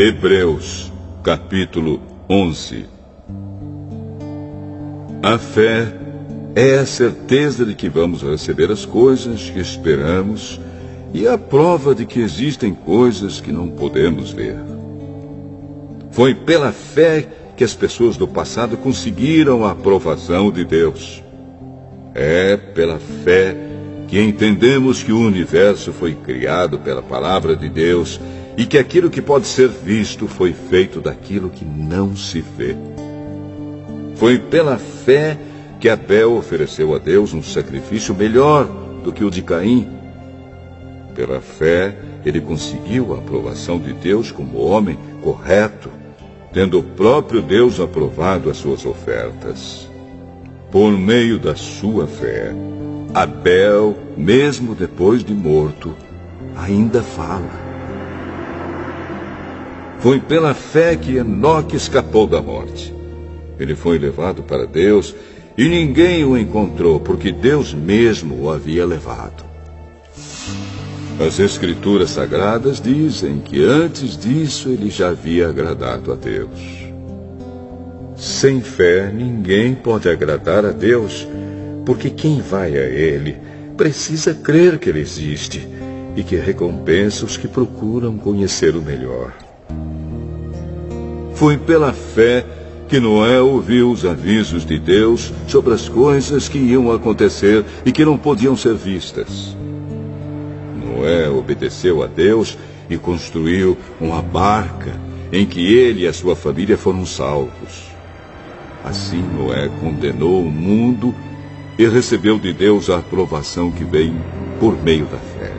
Hebreus, capítulo 11. A fé é a certeza de que vamos receber as coisas que esperamos e a prova de que existem coisas que não podemos ver. Foi pela fé que as pessoas do passado conseguiram a aprovação de Deus. É pela fé que entendemos que o universo foi criado pela palavra de Deus e que aquilo que pode ser visto foi feito daquilo que não se vê. Foi pela fé que Abel ofereceu a Deus um sacrifício melhor do que o de Caim. Pela fé, ele conseguiu a aprovação de Deus como homem correto, tendo o próprio Deus aprovado as suas ofertas. Por meio da sua fé, Abel, mesmo depois de morto, ainda fala. Foi pela fé que Enoque escapou da morte. Ele foi levado para Deus e ninguém o encontrou, porque Deus mesmo o havia levado. As Escrituras Sagradas dizem que antes disso ele já havia agradado a Deus. Sem fé, ninguém pode agradar a Deus, porque quem vai a Ele precisa crer que Ele existe e que recompensa os que procuram conhecer o melhor. Foi pela fé que Noé ouviu os avisos de Deus sobre as coisas que iam acontecer e que não podiam ser vistas. Noé obedeceu a Deus e construiu uma barca em que ele e a sua família foram salvos. Assim Noé condenou o mundo e recebeu de Deus a aprovação que vem por meio da fé.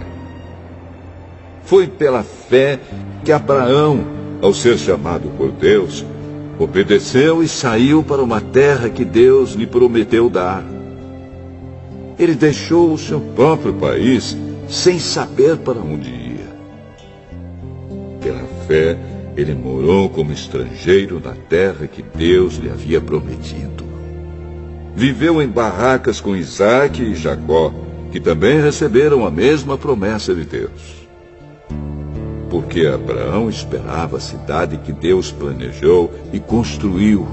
Foi pela fé que Abraão, ao ser chamado por Deus, obedeceu e saiu para uma terra que Deus lhe prometeu dar. Ele deixou o seu próprio país sem saber para onde ia. Pela fé, ele morou como estrangeiro na terra que Deus lhe havia prometido. Viveu em barracas com Isaque e Jacó, que também receberam a mesma promessa de Deus. Porque Abraão esperava a cidade que Deus planejou e construiu.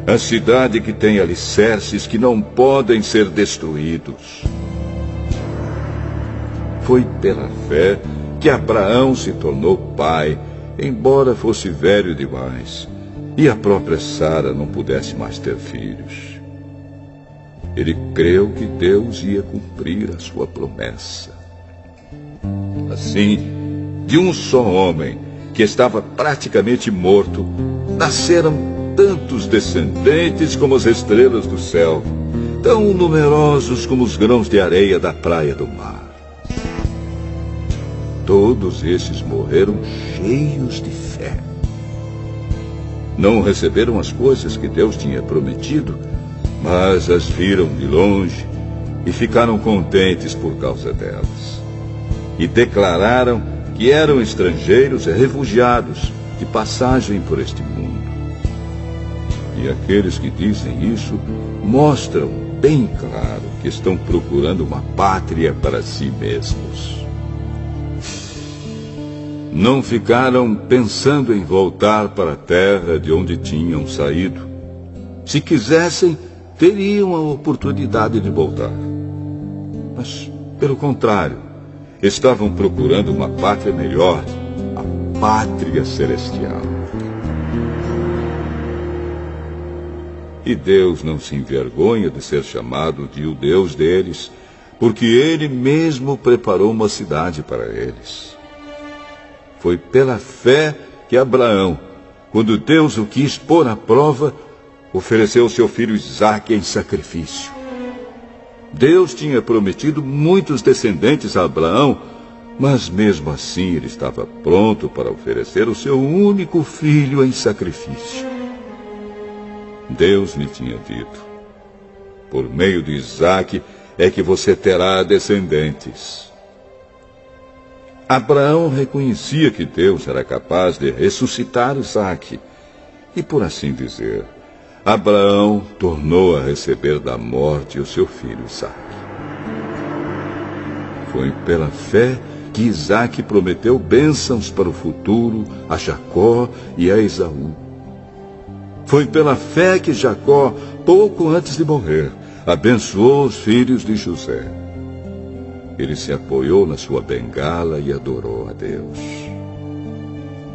A cidade que tem alicerces que não podem ser destruídos. Foi pela fé que Abraão se tornou pai, embora fosse velho demais, e a própria Sara não pudesse mais ter filhos. Ele creu que Deus ia cumprir a sua promessa. Assim, de um só homem, que estava praticamente morto, nasceram tantos descendentes como as estrelas do céu, tão numerosos como os grãos de areia da praia do mar. Todos esses morreram cheios de fé. Não receberam as coisas que Deus tinha prometido, mas as viram de longe e ficaram contentes por causa delas. E declararam que eram estrangeiros e refugiados de passagem por este mundo. E aqueles que dizem isso mostram bem claro que estão procurando uma pátria para si mesmos. Não ficaram pensando em voltar para a terra de onde tinham saído. Se quisessem, teriam a oportunidade de voltar. Mas, pelo contrário, estavam procurando uma pátria melhor, a pátria celestial. E Deus não se envergonha de ser chamado de o Deus deles, porque Ele mesmo preparou uma cidade para eles. Foi pela fé que Abraão, quando Deus o quis pôr à prova, ofereceu seu filho Isaque em sacrifício. Deus tinha prometido muitos descendentes a Abraão, mas mesmo assim ele estava pronto para oferecer o seu único filho em sacrifício. Deus lhe tinha dito: por meio de Isaque é que você terá descendentes. Abraão reconhecia que Deus era capaz de ressuscitar Isaque, e por assim dizer, Abraão tornou a receber da morte o seu filho Isaque. Foi pela fé que Isaque prometeu bênçãos para o futuro a Jacó e a Esaú. Foi pela fé que Jacó, pouco antes de morrer, abençoou os filhos de José. Ele se apoiou na sua bengala e adorou a Deus.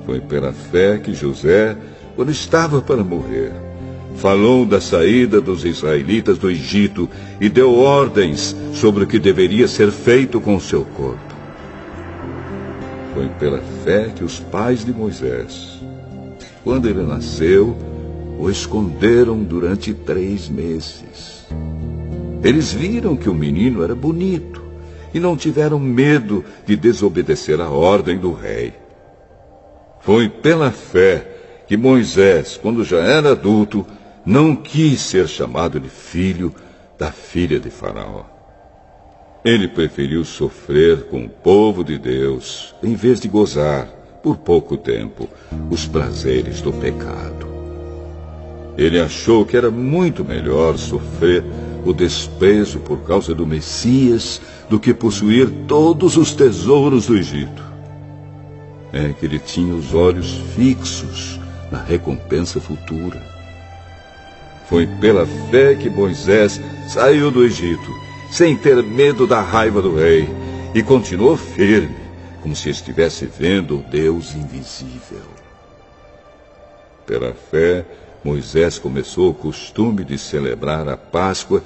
Foi pela fé que José, quando estava para morrer, falou da saída dos israelitas do Egito e deu ordens sobre o que deveria ser feito com o seu corpo. Foi pela fé que os pais de Moisés, quando ele nasceu, o esconderam durante 3 meses. Eles viram que o menino era bonito e não tiveram medo de desobedecer a ordem do rei. Foi pela fé que Moisés, quando já era adulto, não quis ser chamado de filho da filha de Faraó. Ele preferiu sofrer com o povo de Deus, em vez de gozar, por pouco tempo, os prazeres do pecado. Ele achou que era muito melhor sofrer o desprezo por causa do Messias do que possuir todos os tesouros do Egito. É que ele tinha os olhos fixos na recompensa futura. Foi pela fé que Moisés saiu do Egito, sem ter medo da raiva do rei, e continuou firme, como se estivesse vendo o Deus invisível. Pela fé, Moisés começou o costume de celebrar a Páscoa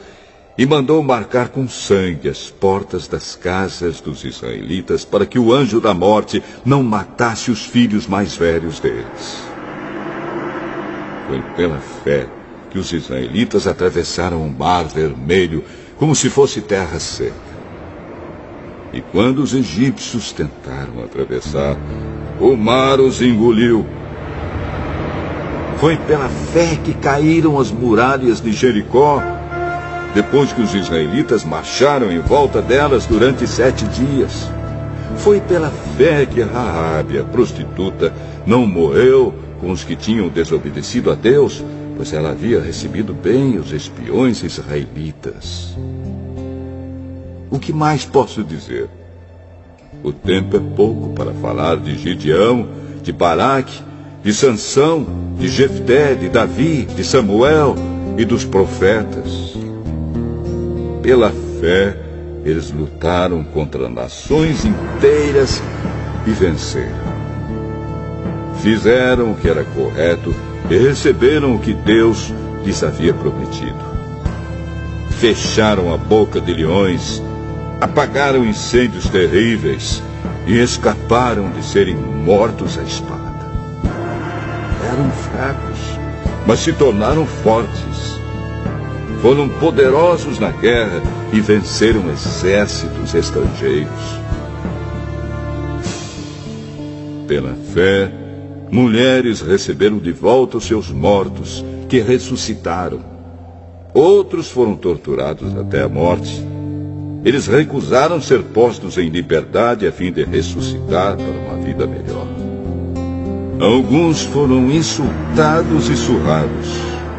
e mandou marcar com sangue as portas das casas dos israelitas para que o anjo da morte não matasse os filhos mais velhos deles. Foi pela fé que os israelitas atravessaram o Mar Vermelho como se fosse terra seca. E quando os egípcios tentaram atravessar, o mar os engoliu. Foi pela fé que caíram as muralhas de Jericó, depois que os israelitas marcharam em volta delas durante 7 dias. Foi pela fé que Raabe, a prostituta, não morreu com os que tinham desobedecido a Deus, pois ela havia recebido bem os espiões israelitas. O que mais posso dizer? O tempo é pouco para falar de Gideão, de Baraque, de Sansão, de Jefté, de Davi, de Samuel e dos profetas. Pela fé, eles lutaram contra nações inteiras e venceram. Fizeram o que era correto e receberam o que Deus lhes havia prometido. Fecharam a boca de leões, apagaram incêndios terríveis e escaparam de serem mortos à espada. Eram fracos, mas se tornaram fortes. Foram poderosos na guerra e venceram exércitos estrangeiros. Pela fé, mulheres receberam de volta os seus mortos, que ressuscitaram. Outros foram torturados até a morte. Eles recusaram ser postos em liberdade a fim de ressuscitar para uma vida melhor. Alguns foram insultados e surrados,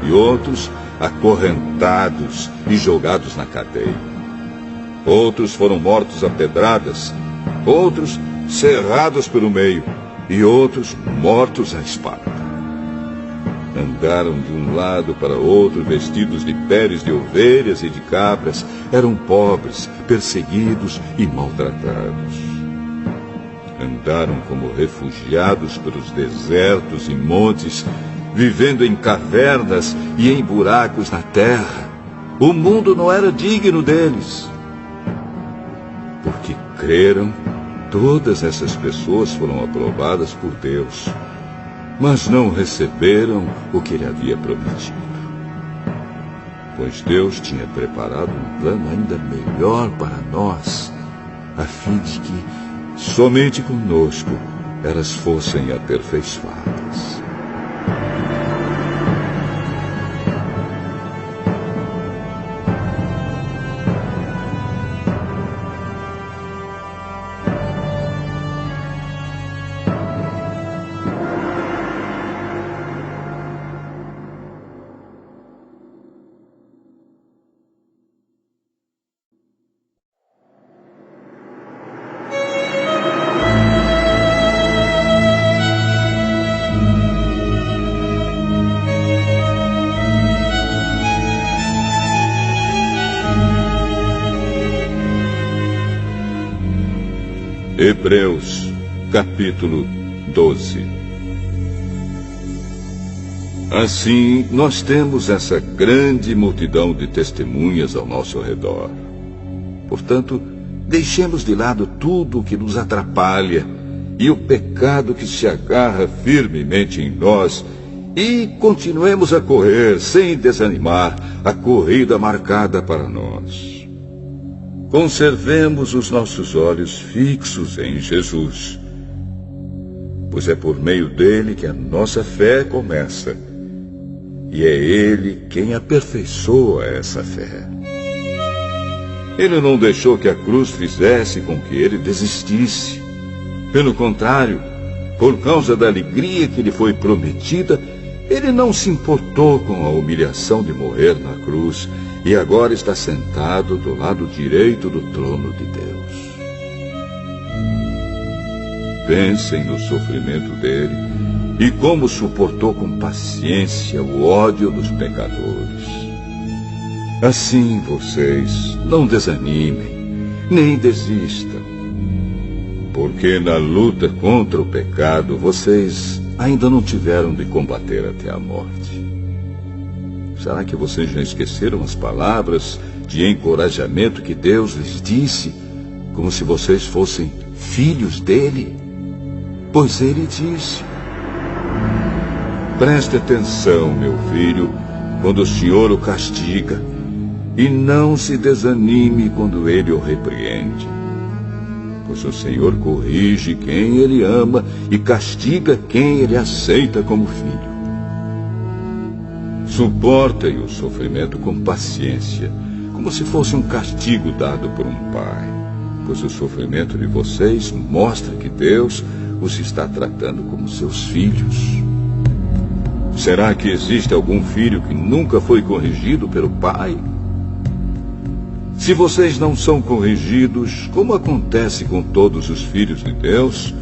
e outros acorrentados e jogados na cadeia. Outros foram mortos a pedradas, outros cerrados pelo meio, e outros mortos à espada. Andaram de um lado para outro vestidos de peles de ovelhas e de cabras. Eram pobres, perseguidos e maltratados. Andaram como refugiados pelos desertos e montes, vivendo em cavernas e em buracos na terra. O mundo não era digno deles. Porque creram, todas essas pessoas foram aprovadas por Deus, mas não receberam o que ele havia prometido. Pois Deus tinha preparado um plano ainda melhor para nós, a fim de que somente conosco elas fossem aperfeiçoadas. Hebreus, capítulo 12. Assim, nós temos essa grande multidão de testemunhas ao nosso redor. Portanto, deixemos de lado tudo o que nos atrapalha e o pecado que se agarra firmemente em nós e continuemos a correr sem desanimar a corrida marcada para nós. Conservemos os nossos olhos fixos em Jesus, pois é por meio dele que a nossa fé começa, e é ele quem aperfeiçoa essa fé. Ele não deixou que a cruz fizesse com que ele desistisse. Pelo contrário, por causa da alegria que lhe foi prometida, ele não se importou com a humilhação de morrer na cruz e agora está sentado do lado direito do trono de Deus. Pensem no sofrimento dele e como suportou com paciência o ódio dos pecadores. Assim vocês não desanimem, nem desistam, porque na luta contra o pecado vocês ainda não tiveram de combater até a morte. Será que vocês já esqueceram as palavras de encorajamento que Deus lhes disse, como se vocês fossem filhos dele? Pois ele disse: preste atenção, meu filho, quando o Senhor o castiga, e não se desanime quando ele o repreende. Pois o Senhor corrige quem ele ama e castiga quem ele aceita como filho. Suportem o sofrimento com paciência, como se fosse um castigo dado por um pai, pois o sofrimento de vocês mostra que Deus os está tratando como seus filhos. Será que existe algum filho que nunca foi corrigido pelo pai? Se vocês não são corrigidos, como acontece com todos os filhos de Deus,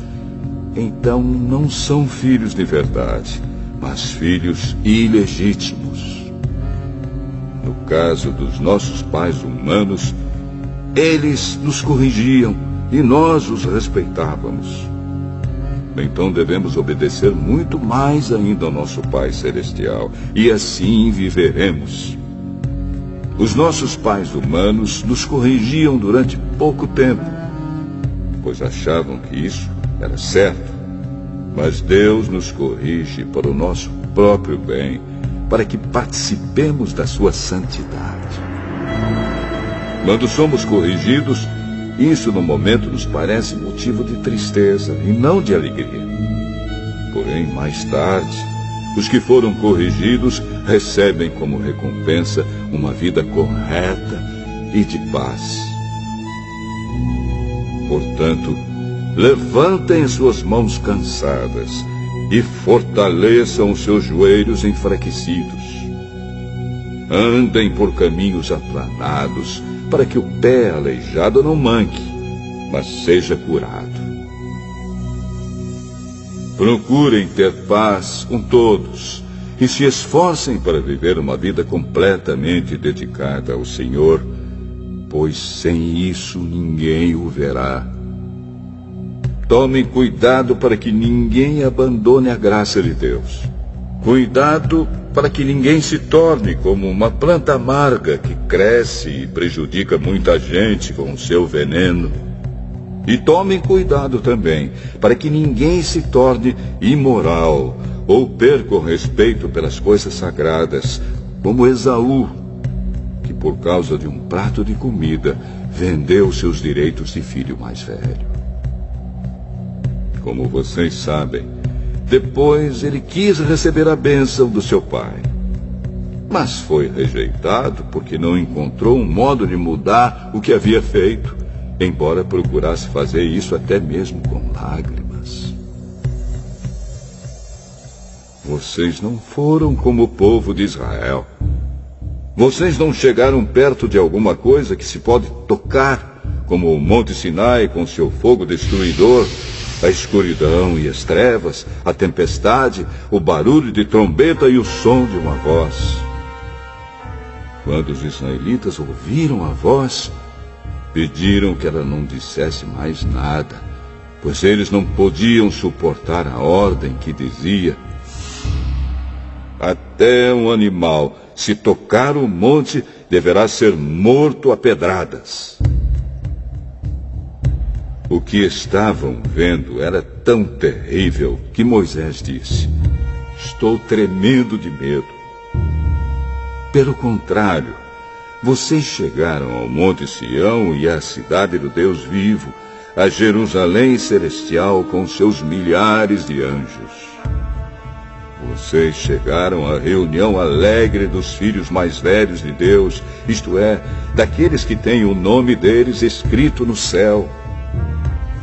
então não são filhos de verdade, mas filhos ilegítimos. No caso dos nossos pais humanos, eles nos corrigiam e nós os respeitávamos. Então devemos obedecer muito mais ainda ao nosso Pai Celestial, e assim viveremos. Os nossos pais humanos nos corrigiam durante pouco tempo, pois achavam que isso era certo. Mas Deus nos corrige para o nosso próprio bem, para que participemos da sua santidade. Quando somos corrigidos, isso no momento nos parece motivo de tristeza e não de alegria. Porém, mais tarde, os que foram corrigidos recebem como recompensa uma vida correta e de paz. Portanto, levantem suas mãos cansadas e fortaleçam os seus joelhos enfraquecidos. Andem por caminhos aplanados, para que o pé aleijado não manque, mas seja curado. Procurem ter paz com todos e se esforcem para viver uma vida completamente dedicada ao Senhor, pois sem isso ninguém o verá. Tomem cuidado para que ninguém abandone a graça de Deus. Cuidado para que ninguém se torne como uma planta amarga que cresce e prejudica muita gente com o seu veneno. E tomem cuidado também para que ninguém se torne imoral ou perca o respeito pelas coisas sagradas, como Esaú, que por causa de um prato de comida vendeu seus direitos de filho mais velho. Como vocês sabem, depois ele quis receber a bênção do seu pai, mas foi rejeitado porque não encontrou um modo de mudar o que havia feito, embora procurasse fazer isso até mesmo com lágrimas. Vocês não foram como o povo de Israel. Vocês não chegaram perto de alguma coisa que se pode tocar, como o Monte Sinai com seu fogo destruidor, a escuridão e as trevas, a tempestade, o barulho de trombeta e o som de uma voz. Quando os israelitas ouviram a voz, pediram que ela não dissesse mais nada pois eles não podiam suportar a ordem que dizia: até um animal, se tocar o monte, deverá ser morto a pedradas. O que estavam vendo era tão terrível que Moisés disse: estou tremendo de medo. Pelo contrário, vocês chegaram ao Monte Sião e à cidade do Deus vivo, a Jerusalém celestial com seus milhares de anjos. Vocês chegaram à reunião alegre dos filhos mais velhos de Deus, isto é, daqueles que têm o nome deles escrito no céu.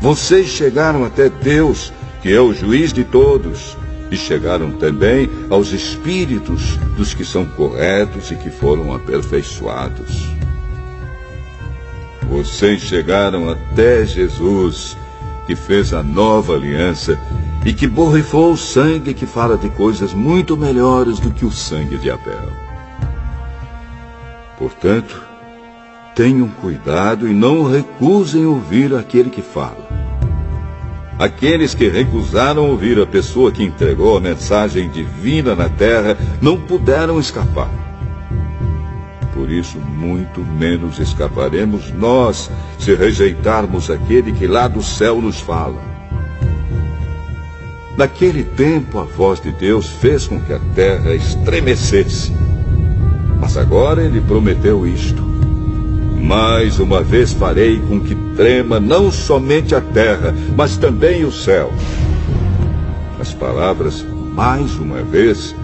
Vocês chegaram até Deus, que é o juiz de todos, e chegaram também aos espíritos dos que são corretos e que foram aperfeiçoados. Vocês chegaram até Jesus, que fez a nova aliança e que borrifou o sangue que fala de coisas muito melhores do que o sangue de Abel. Portanto, tenham cuidado e não recusem ouvir aquele que fala. Aqueles que recusaram ouvir a pessoa que entregou a mensagem divina na terra não puderam escapar. Por isso, muito menos escaparemos nós se rejeitarmos aquele que lá do céu nos fala. Naquele tempo, a voz de Deus fez com que a terra estremecesse. Mas agora ele prometeu isto: mais uma vez farei com que trema não somente a terra, mas também o céu. As palavras "mais uma vez"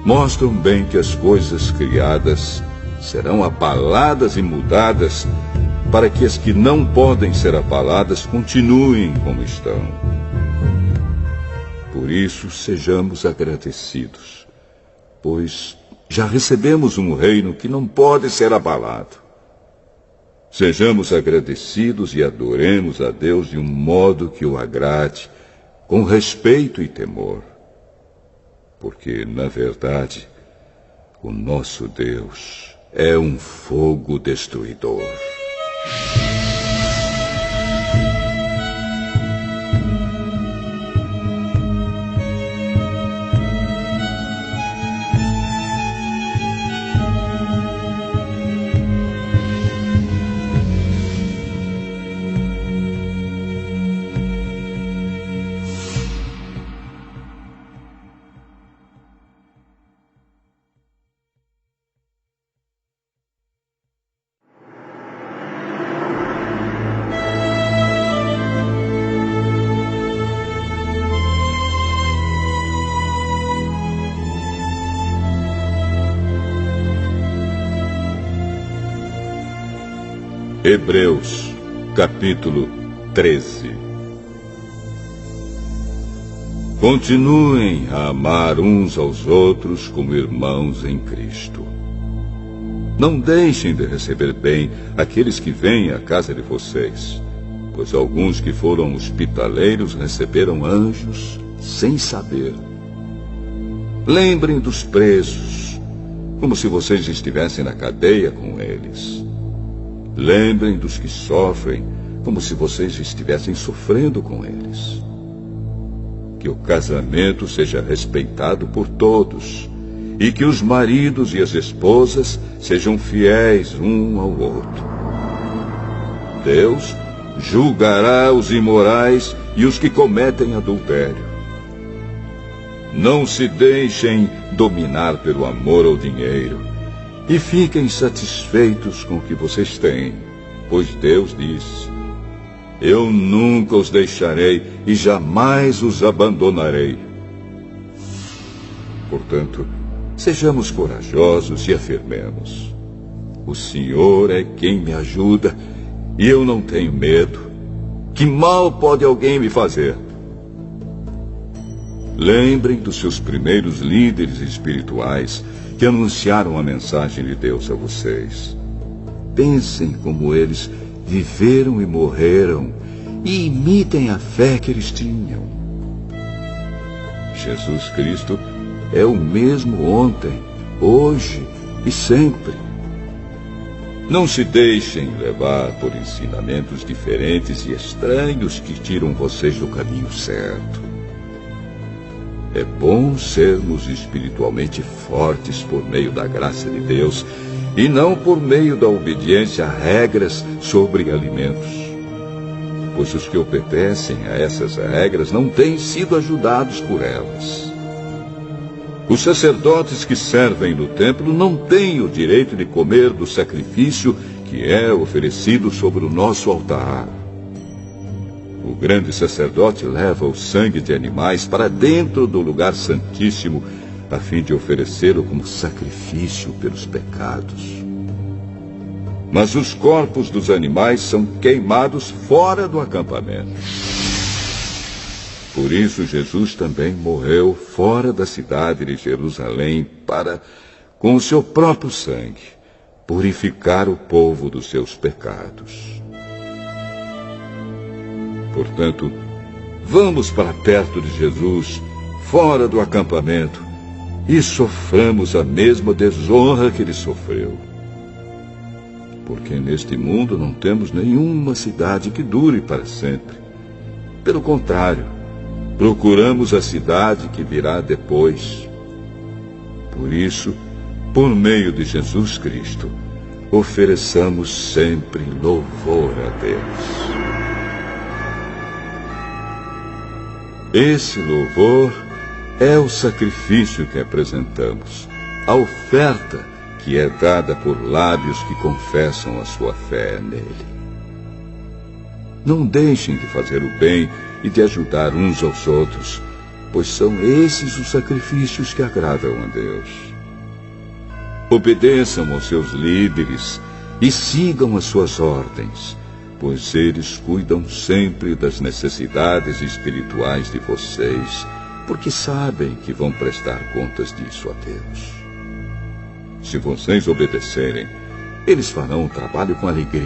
mostram bem que as coisas criadas serão abaladas e mudadas, para que as que não podem ser abaladas continuem como estão. Por isso, sejamos agradecidos, pois já recebemos um reino que não pode ser abalado. Sejamos agradecidos e adoremos a Deus de um modo que o agrade, com respeito e temor. Porque, na verdade, o nosso Deus é um fogo destruidor. Hebreus, capítulo 13. Continuem a amar uns aos outros como irmãos em Cristo. Não deixem de receber bem aqueles que vêm à casa de vocês, pois alguns que foram hospitaleiros receberam anjos sem saber. Lembrem dos presos, como se vocês estivessem na cadeia com eles. Lembrem dos que sofrem, como se vocês estivessem sofrendo com eles. Que o casamento seja respeitado por todos, e que os maridos e as esposas sejam fiéis um ao outro. Deus julgará os imorais e os que cometem adultério. Não se deixem dominar pelo amor ao dinheiro, e fiquem satisfeitos com o que vocês têm, pois Deus disse: eu nunca os deixarei e jamais os abandonarei. Portanto, sejamos corajosos e afirmemos: o Senhor é quem me ajuda e eu não tenho medo. Que mal pode alguém me fazer? Lembrem dos seus primeiros líderes espirituais que anunciaram a mensagem de Deus a vocês. Pensem como eles viveram e morreram e imitem a fé que eles tinham. Jesus Cristo é o mesmo ontem, hoje e sempre. Não se deixem levar por ensinamentos diferentes e estranhos que tiram vocês do caminho certo. É bom sermos espiritualmente fortes por meio da graça de Deus e não por meio da obediência a regras sobre alimentos. Pois os que obedecem a essas regras não têm sido ajudados por elas. Os sacerdotes que servem no templo não têm o direito de comer do sacrifício que é oferecido sobre o nosso altar. O grande sacerdote leva o sangue de animais para dentro do lugar santíssimo, a fim de oferecê-lo como sacrifício pelos pecados. Mas os corpos dos animais são queimados fora do acampamento. Por isso Jesus também morreu fora da cidade de Jerusalém para, com o seu próprio sangue, purificar o povo dos seus pecados. Portanto, vamos para perto de Jesus, fora do acampamento, e soframos a mesma desonra que ele sofreu. Porque neste mundo não temos nenhuma cidade que dure para sempre. Pelo contrário, procuramos a cidade que virá depois. Por isso, por meio de Jesus Cristo, ofereçamos sempre louvor a Deus. Esse louvor é o sacrifício que apresentamos, a oferta que é dada por lábios que confessam a sua fé nele. Não deixem de fazer o bem e de ajudar uns aos outros, pois são esses os sacrifícios que agradam a Deus. Obedeçam aos seus líderes e sigam as suas ordens, pois eles cuidam sempre das necessidades espirituais de vocês, porque sabem que vão prestar contas disso a Deus. Se vocês obedecerem, eles farão o trabalho com alegria.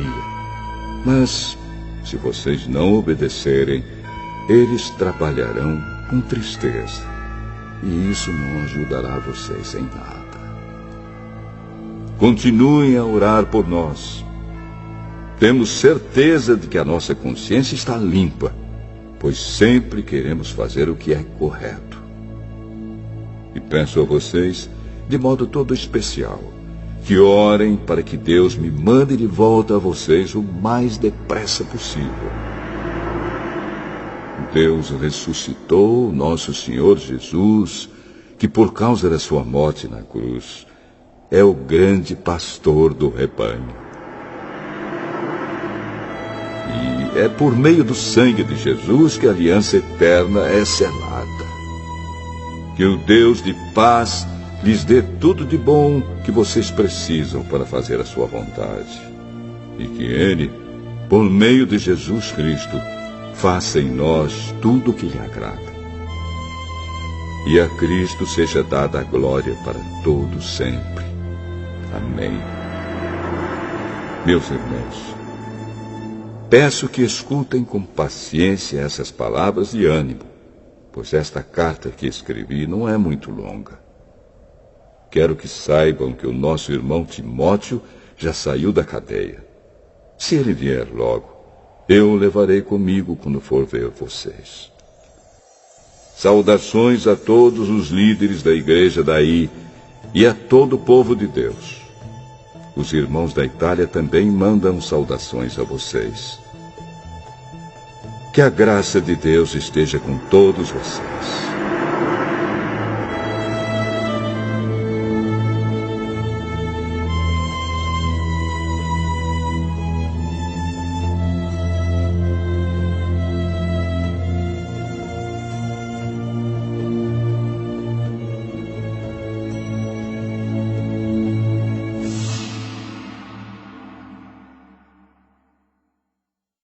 Mas, se vocês não obedecerem, eles trabalharão com tristeza. E isso não ajudará vocês em nada. Continuem a orar por nós. Temos certeza de que a nossa consciência está limpa, pois sempre queremos fazer o que é correto. E peço a vocês, de modo todo especial, que orem para que Deus me mande de volta a vocês o mais depressa possível. Deus ressuscitou nosso Senhor Jesus, que por causa da sua morte na cruz, é o grande pastor do rebanho. E é por meio do sangue de Jesus que a aliança eterna é selada. Que o Deus de paz lhes dê tudo de bom que vocês precisam para fazer a sua vontade. E que Ele, por meio de Jesus Cristo, faça em nós tudo o que lhe agrada. E a Cristo seja dada a glória para todos sempre. Amém. Meus irmãos, peço que escutem com paciência essas palavras de ânimo, pois esta carta que escrevi não é muito longa. Quero que saibam que o nosso irmão Timóteo já saiu da cadeia. Se ele vier logo, eu o levarei comigo quando for ver vocês. Saudações a todos os líderes da igreja daí e a todo o povo de Deus. Os irmãos da Itália também mandam saudações a vocês. Que a graça de Deus esteja com todos vocês.